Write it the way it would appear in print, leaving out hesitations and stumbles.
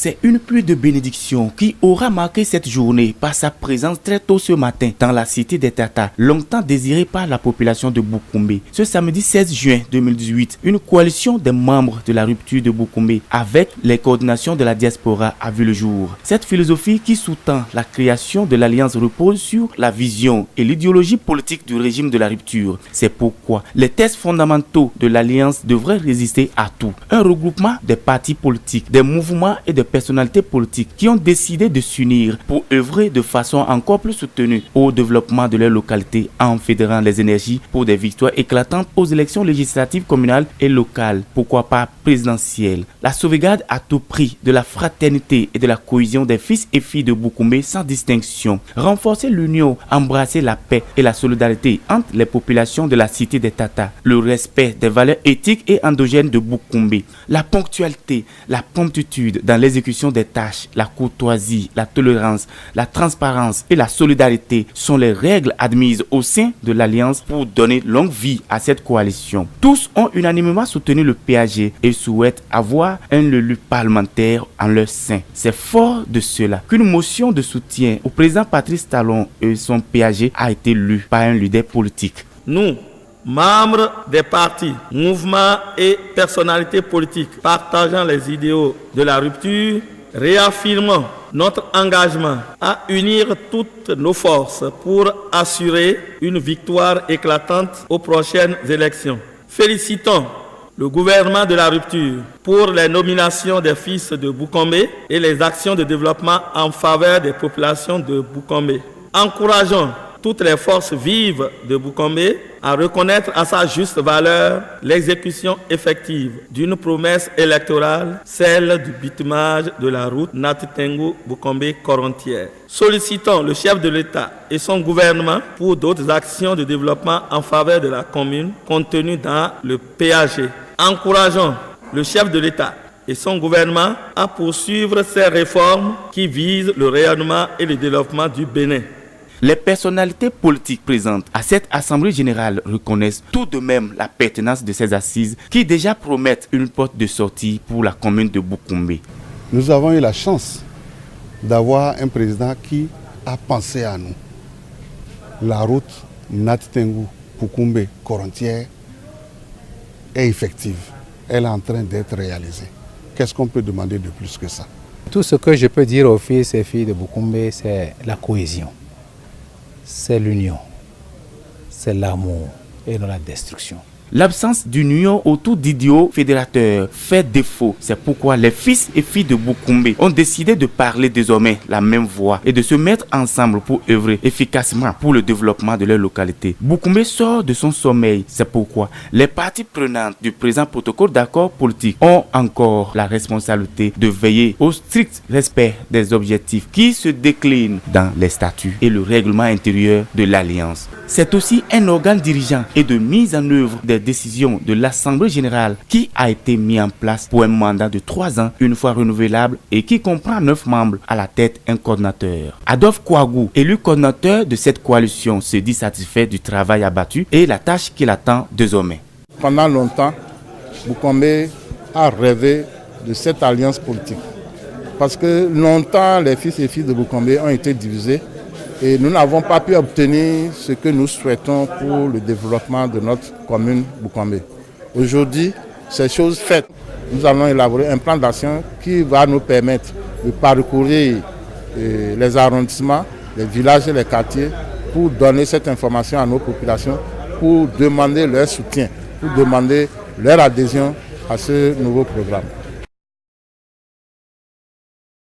C'est une pluie de bénédiction qui aura marqué cette journée par sa présence très tôt ce matin dans la cité des Tata, longtemps désirée par la population de Boukoumbe. Ce samedi 16 juin 2018, une coalition des membres de la rupture de Boukoumbe avec les coordinations de la diaspora a vu le jour. Cette philosophie qui sous-tend la création de l'Alliance repose sur la vision et l'idéologie politique du régime de la rupture. C'est pourquoi les textes fondamentaux de l'Alliance devraient résister à tout. Un regroupement des partis politiques, des mouvements et des personnalités politiques qui ont décidé de s'unir pour œuvrer de façon encore plus soutenue au développement de leur localité en fédérant les énergies pour des victoires éclatantes aux élections législatives communales et locales, pourquoi pas présidentielles. La sauvegarde à tout prix de la fraternité et de la cohésion des fils et filles de Boukoumbe sans distinction. Renforcer l'union, embrasser la paix et la solidarité entre les populations de la cité des Tata. Le respect des valeurs éthiques et endogènes de Boukoumbe. La ponctualité, la promptitude dans l'exécution des tâches, la courtoisie, la tolérance, la transparence et la solidarité sont les règles admises au sein de l'Alliance pour donner longue vie à cette coalition. Tous ont unanimement soutenu le PAG et souhaitent avoir un élu parlementaire en leur sein. C'est fort de cela qu'une motion de soutien au président Patrice Talon et son PAG a été lue par un leader politique. Nous, membres des partis, mouvements et personnalités politiques partageant les idéaux de la rupture, réaffirmons notre engagement à unir toutes nos forces pour assurer une victoire éclatante aux prochaines élections. Félicitons le gouvernement de la rupture pour les nominations des fils de Boukoumbe et les actions de développement en faveur des populations de Boukoumbe. Encourageons toutes les forces vives de Boukoumbe à reconnaître à sa juste valeur l'exécution effective d'une promesse électorale, celle du bitumage de la route Nati-Tengu-Boukoumbe-Korontière. Sollicitons le chef de l'État et son gouvernement pour d'autres actions de développement en faveur de la commune contenues dans le PAG. Encourageons le chef de l'État et son gouvernement à poursuivre ces réformes qui visent le rayonnement et le développement du Bénin. Les personnalités politiques présentes à cette Assemblée générale reconnaissent tout de même la pertinence de ces assises qui déjà promettent une porte de sortie pour la commune de Boukoumbe. Nous avons eu la chance d'avoir un président qui a pensé à nous. La route Nati-Tengu-Boukoumbe-Korontière est effective. Elle est en train d'être réalisée. Qu'est-ce qu'on peut demander de plus que ça? Tout ce que je peux dire aux fils et filles de Boukoumbe, c'est la cohésion. C'est l'union, c'est l'amour et non la destruction. L'absence d'union autour d'idéaux fédérateurs fait défaut. C'est pourquoi les fils et filles de Boukoumbe ont décidé de parler désormais la même voix et de se mettre ensemble pour œuvrer efficacement pour le développement de leur localité. Boukoumbe sort de son sommeil. C'est pourquoi les parties prenantes du présent protocole d'accord politique ont encore la responsabilité de veiller au strict respect des objectifs qui se déclinent dans les statuts et le règlement intérieur de l'Alliance. C'est aussi un organe dirigeant et de mise en œuvre des décisions de l'Assemblée générale qui a été mis en place pour un mandat de 3 ans, une fois renouvelable et qui comprend 9 membres, à la tête un coordinateur. Adolphe Kouagou, élu coordinateur de cette coalition, se dit satisfait du travail abattu et la tâche qu'il attend désormais. Pendant longtemps, Boukoumbe a rêvé de cette alliance politique. Parce que longtemps, les fils et filles de Boukoumbe ont été divisés. Et nous n'avons pas pu obtenir ce que nous souhaitons pour le développement de notre commune Boukoumbe. Aujourd'hui, c'est chose faite. Nous allons élaborer un plan d'action qui va nous permettre de parcourir les arrondissements, les villages et les quartiers pour donner cette information à nos populations, pour demander leur soutien, pour demander leur adhésion à ce nouveau programme.